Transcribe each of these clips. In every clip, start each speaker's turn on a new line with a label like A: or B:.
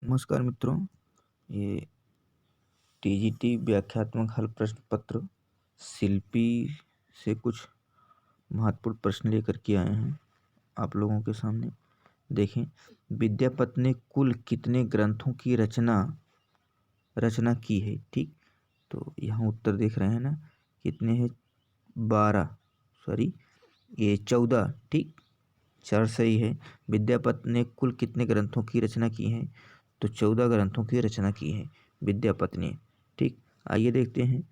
A: नमस्कार मित्रों। ये टीजीटी व्याख्यात्मक हल प्रश्न पत्र शिल्पी से कुछ महत्वपूर्ण प्रश्न लेकर के आए हैं आप लोगों के सामने। देखें, विद्यापति ने कुल कितने ग्रंथों की रचना की है। ठीक, तो यहाँ उत्तर देख रहे हैं ना, कितने हैं? 12, सॉरी ये 14। ठीक, 4 सही है। विद्यापति ने कुल कितने ग्रंथों की रचना की है? तो 14 ग्रंथों की रचना की है विद्यापति ने। ठीक, आइए देखते हैं।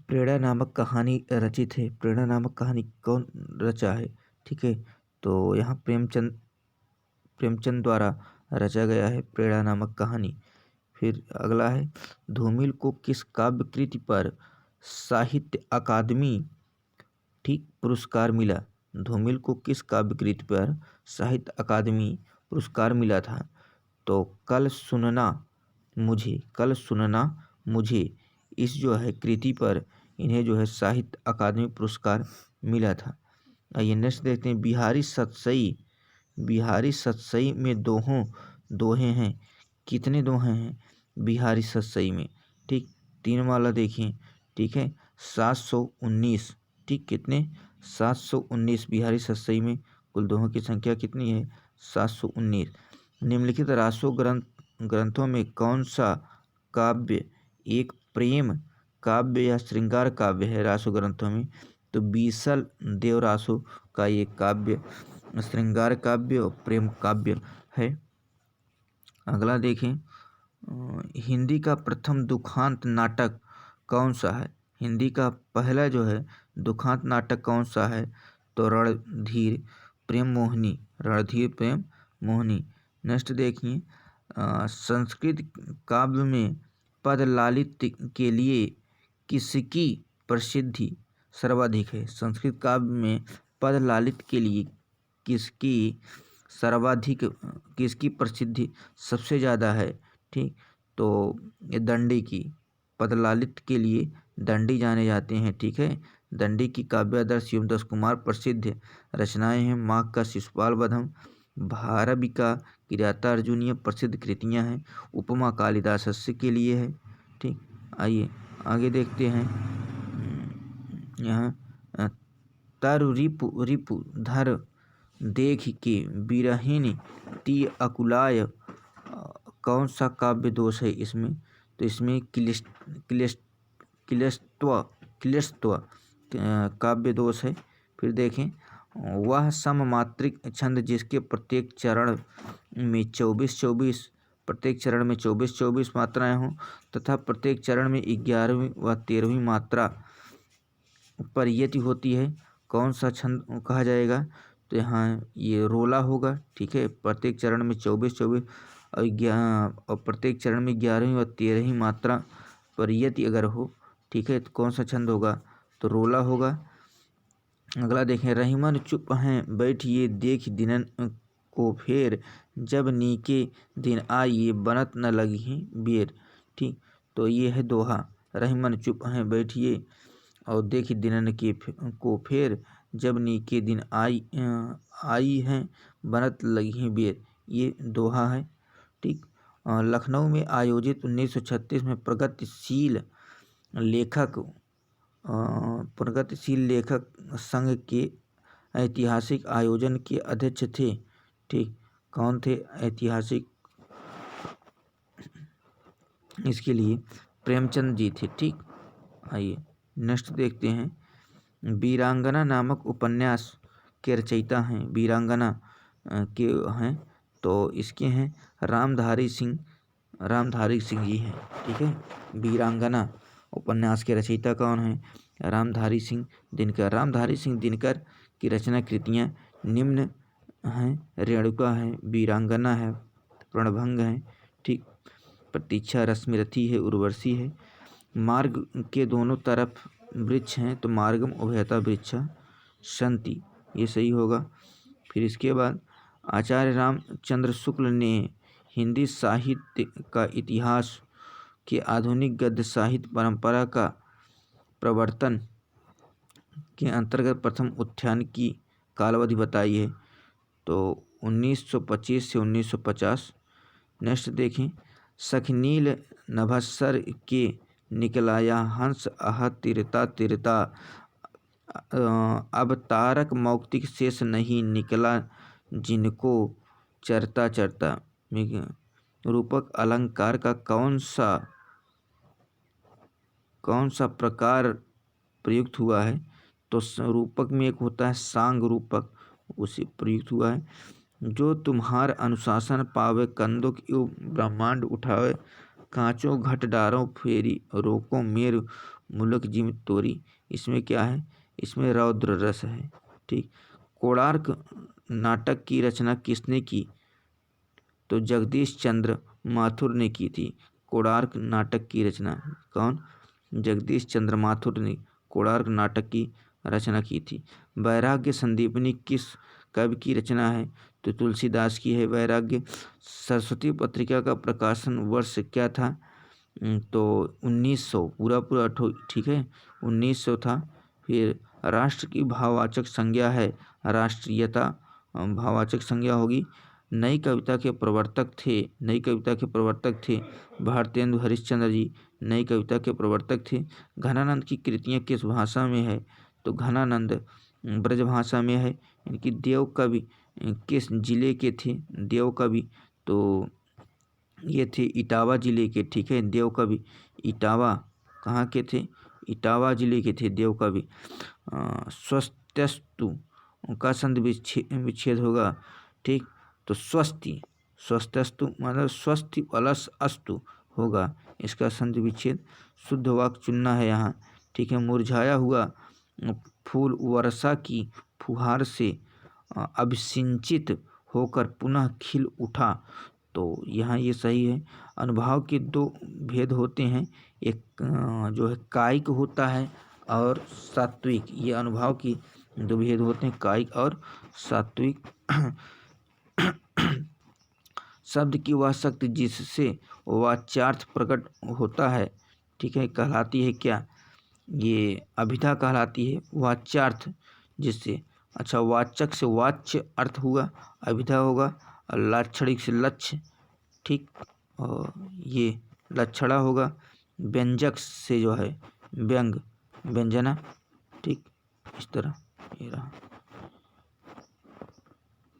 A: प्रेरणा नामक कहानी रचित है। प्रेरणा नामक कहानी कौन रचा है? ठीक है, तो यहाँ प्रेमचंद द्वारा रचा गया है प्रेरणा नामक कहानी। फिर अगला है, धूमिल को किस काव्य कृति पर साहित्य अकादमी पुरस्कार मिला? धूमिल को किस काव्य कृति पर साहित्य अकादमी पुरस्कार मिला था? तो कल सुनना मुझे इस जो है कृति पर इन्हें जो है साहित्य अकादमी पुरस्कार मिला था। आइए नेक्स्ट देखते हैं। बिहारी सतसई में दोहे हैं। कितने दोहे हैं बिहारी सतसई में? ठीक, 3 माला देखिए। ठीक है, 719। ठीक, कितने? 719 बिहारी सतसई में कुल दोहों की संख्या कितनी है? 719। निम्नलिखित रासो ग्रंथों में कौन सा काव्य एक प्रेम काव्य या श्रृंगार काव्य है? रासो ग्रंथों में तो बीसल देवरासो का ये काव्य श्रृंगार काव्य और प्रेम काव्य है। अगला देखें, हिंदी का प्रथम दुखांत नाटक कौन सा है? हिंदी का पहला जो है दुखांत नाटक कौन सा है? तो रणधीर प्रेम मोहिनी। नेक्स्ट देखिए, संस्कृत काव्य में पद लालित्य के लिए किसकी प्रसिद्धि सर्वाधिक है? संस्कृत काव्य में पद लालित्य के लिए किसकी प्रसिद्धि सबसे ज़्यादा है? ठीक, तो ये दंडी की। पद लालित्य के लिए दंडी जाने जाते हैं। ठीक है, दंडी की काव्यादर्श यमदास कुमार प्रसिद्ध रचनाएं हैं। माघ का शिशुपाल वधम, भारविका किरातार्जुनीय प्रसिद्ध कृतियां हैं। उपमा कालिदास के लिए है। ठीक, आइए आगे देखते हैं। यहाँ तरु रिपु धर देख के बिरहिन ती अकुलाय कौन सा काव्य दोष है इसमें? तो इसमें क्लिष्टत्व काव्य दोष है। फिर देखें, वह सममात्रिक छंद जिसके प्रत्येक चरण में 24 मात्राएं हों तथा प्रत्येक चरण में 11वीं व 13वीं मात्रा पर यति होती है, कौन सा छंद कहा जाएगा? तो यहाँ ये रोला होगा। ठीक है, प्रत्येक चरण में 24 और प्रत्येक चरण में 11वीं व 13वीं मात्रा पर यति अगर हो, ठीक है, तो कौन सा छंद होगा? तो रोला होगा। अगला देखें, रहीमन चुप हैं बैठिए देख दिनन को फेर, जब नीके दिन आइए बनत न लगी बेर। ठीक, तो ये है दोहा। रहीमन चुप हैं बैठिए और देख दिनन को फेर, जब नीके दिन आई हैं बनत लगी बेर, ये दोहा है। ठीक, लखनऊ में आयोजित 1936 में प्रगतिशील लेखक संघ के ऐतिहासिक आयोजन के अध्यक्ष थे। ठीक, कौन थे ऐतिहासिक? इसके लिए प्रेमचंद जी थे। ठीक, आइए नेक्स्ट देखते हैं। वीरांगना नामक उपन्यास के रचयिता हैं। वीरांगना के हैं तो इसके हैं रामधारी सिंह जी हैं। ठीक है, वीरांगना उपन्यास के रचयिता कौन है? रामधारी सिंह दिनकर की रचना कृतियाँ निम्न हैं। रेणुका है, वीरांगना है, प्रणभंग है। ठीक, प्रतीक्षा रश्मिरथी है, उर्वशी है। मार्ग के दोनों तरफ वृक्ष हैं तो मार्गम उभयता वृक्षा संति, ये सही होगा। फिर इसके बाद आचार्य रामचंद्र शुक्ल ने हिंदी साहित्य का इतिहास के आधुनिक गद्य साहित्य परंपरा का प्रवर्तन के अंतर्गत प्रथम उत्थान की कालावधि बताई है। तो 1925 से 1950। नेक्स्ट देखें, सखनील नभस्सर के निकलाया हंस अह तिरता तिरता, अब तारक मौक्तिक शेष नहीं निकला जिनको चरता चरता। रूपक अलंकार का कौन सा प्रकार प्रयुक्त हुआ है? तो रूपक में एक होता है सांग रूपक, उसे प्रयुक्त हुआ है। जो तुम्हार अनुशासन पावे, कंदुक यु ब्रह्मांड उठावे, कांचों घट डारो फेरी, रोको मेर मुलक जिम तोरी। इसमें क्या है? इसमें रौद्र रस है। ठीक। कोणार्क नाटक की रचना किसने की? तो जगदीश चंद्र माथुर ने की थी कोणार्क नाटक की रचना। कौन? जगदीश चंद्र माथुर ने कोणार्क नाटक की रचना की थी। वैराग्य संदीपनी किस कवि की रचना है? तो तुलसीदास की है वैराग्य। सरस्वती पत्रिका का प्रकाशन वर्ष क्या था? तो 1900, पूरा ठीक है, 1900 था। फिर राष्ट्र की भाववाचक संज्ञा है राष्ट्रीयता, भाववाचक संज्ञा होगी। नई कविता के प्रवर्तक थे भारतेंदु हरिश्चंद्र जी, नई कविता के प्रवर्तक थे। घनानंद की कृतियाँ किस भाषा में है? तो घनानंद ब्रज भाषा में है। इनकी देव कवि किस जिले के थे? देव कवि तो ये थे इटावा जिले के। ठीक है, देव कवि इटावा कहाँ के थे? इटावा जिले के थे देव कवि। स्वस्त्यस्तु का संधि विच्छेद होगा। ठीक, तो स्वस्त्यस्तु मतलब स्वस्थ प्लस अस्तु होगा, इसका संधि विच्छेद। शुद्ध वाक्य चुनना है यहाँ। ठीक है, मुरझाया हुआ फूल वर्षा की फुहार से अभिसिंचित होकर पुनः खिल उठा, तो यहाँ ये सही है। अनुभाव के दो भेद होते हैं, एक जो है कायिक होता है और सात्विक। ये अनुभाव की दो भेद होते हैं, कायिक और सात्विक। शब्द की वह शक्ति जिससे वाच्यार्थ प्रकट होता है, ठीक है, कहलाती है क्या? ये अभिधा कहलाती है। वाच्यार्थ जिससे, अच्छा, वाचक से वाच्य अर्थ हुआ, अभिधा होगा। और लाक्षणिक से लक्ष्य, ठीक, और ये लक्षणा होगा। व्यंजक से जो है व्यंग, व्यंजना। ठीक, इस तरह ये रहा।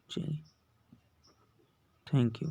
A: चलिए, थैंक यू।